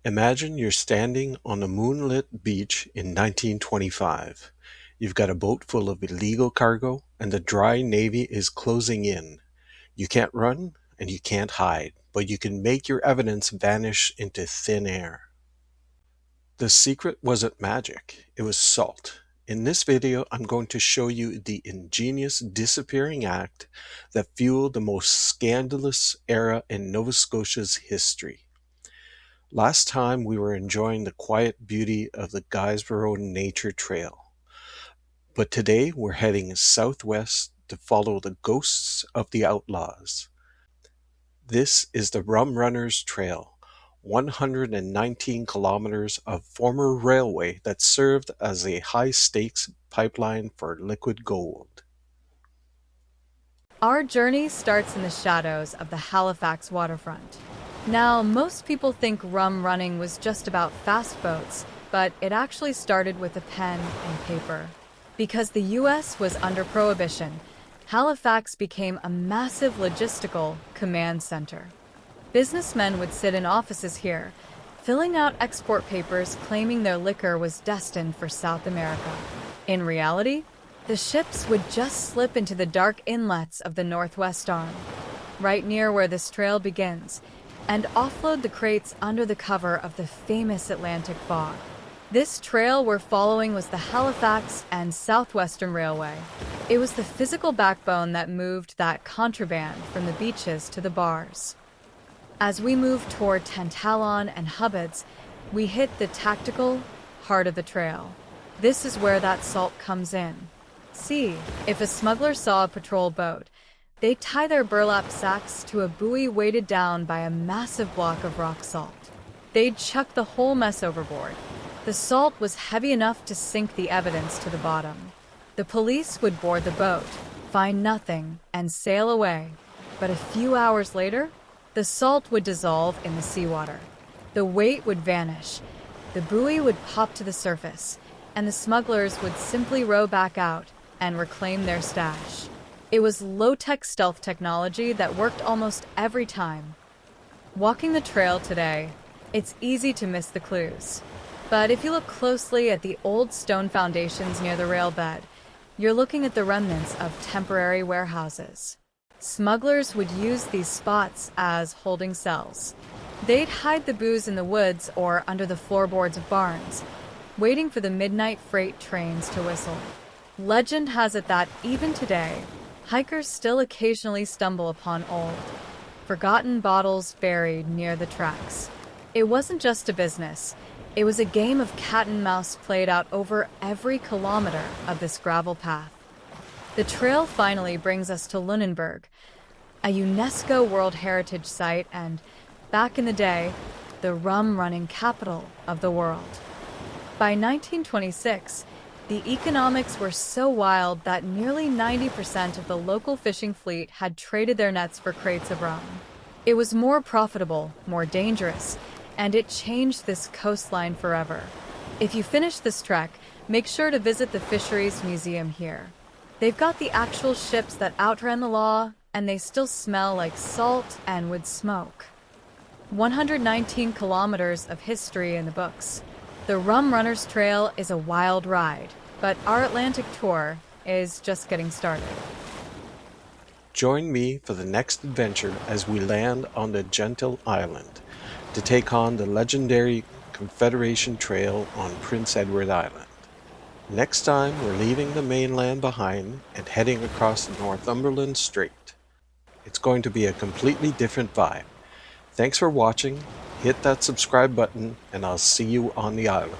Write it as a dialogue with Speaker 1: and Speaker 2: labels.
Speaker 1: Imagine you're standing on a moonlit beach in 1925. You've got a boat full of illegal cargo, and the dry navy is closing in. You can't run and you can't hide, but you can make your evidence vanish into thin air. The secret wasn't magic, it was salt. In this video, I'm going to show you the ingenious disappearing act that fueled the most scandalous era in Nova Scotia's history. Last time we were enjoying the quiet beauty of the Guysborough Nature Trail, but today we're heading southwest to follow the ghosts of the outlaws. This is the Rum Runners Trail, 119 kilometers of former railway that served as a high-stakes pipeline for liquid gold.
Speaker 2: Our journey starts in the shadows of the Halifax waterfront. Now, most people think rum running was just about fast boats, but it actually started with a pen and paper. Because the US was under Prohibition, Halifax became a massive logistical command center. Businessmen would sit in offices here, filling out export papers claiming their liquor was destined for South America. In reality, the ships would just slip into the dark inlets of the Northwest Arm, right near where this trail begins, and offload the crates under the cover of the famous Atlantic fog. This trail we're following was the Halifax and Southwestern Railway. It was the physical backbone that moved that contraband from the beaches to the bars. As we moved toward Tantalon and Hubbards, we hit the tactical heart of the trail. This is where that salt comes in. See, if a smuggler saw a patrol boat, they'd tie their burlap sacks to a buoy weighted down by a massive block of rock salt. They'd chuck the whole mess overboard. The salt was heavy enough to sink the evidence to the bottom. The police would board the boat, find nothing, and sail away. But a few hours later, the salt would dissolve in the seawater. The weight would vanish. The buoy would pop to the surface, and the smugglers would simply row back out and reclaim their stash. It was low-tech stealth technology that worked almost every time. Walking the trail today, it's easy to miss the clues. But if you look closely at the old stone foundations near the rail bed, you're looking at the remnants of temporary warehouses. Smugglers would use these spots as holding cells. They'd hide the booze in the woods or under the floorboards of barns, waiting for the midnight freight trains to whistle. Legend has it that even today, hikers still occasionally stumble upon old, forgotten bottles buried near the tracks. It wasn't just a business. It was a game of cat and mouse played out over every kilometer of this gravel path. The trail finally brings us to Lunenburg, a UNESCO World Heritage Site and, back in the day, the rum running capital of the world. By 1926, the economics were so wild that nearly 90% of the local fishing fleet had traded their nets for crates of rum. It was more profitable, more dangerous, and it changed this coastline forever. If you finish this trek, make sure to visit the Fisheries Museum here. They've got the actual ships that outran the law, and they still smell like salt and would smoke. 119 kilometers of history in the books. The Rum Runners Trail is a wild ride, but our Atlantic tour is just getting started.
Speaker 1: Join me for the next adventure as we land on the Gentle Island to take on the legendary Confederation Trail on Prince Edward Island. Next time, we're leaving the mainland behind and heading across Northumberland Strait. It's going to be a completely different vibe. Thanks for watching, hit that subscribe button, and I'll see you on the island.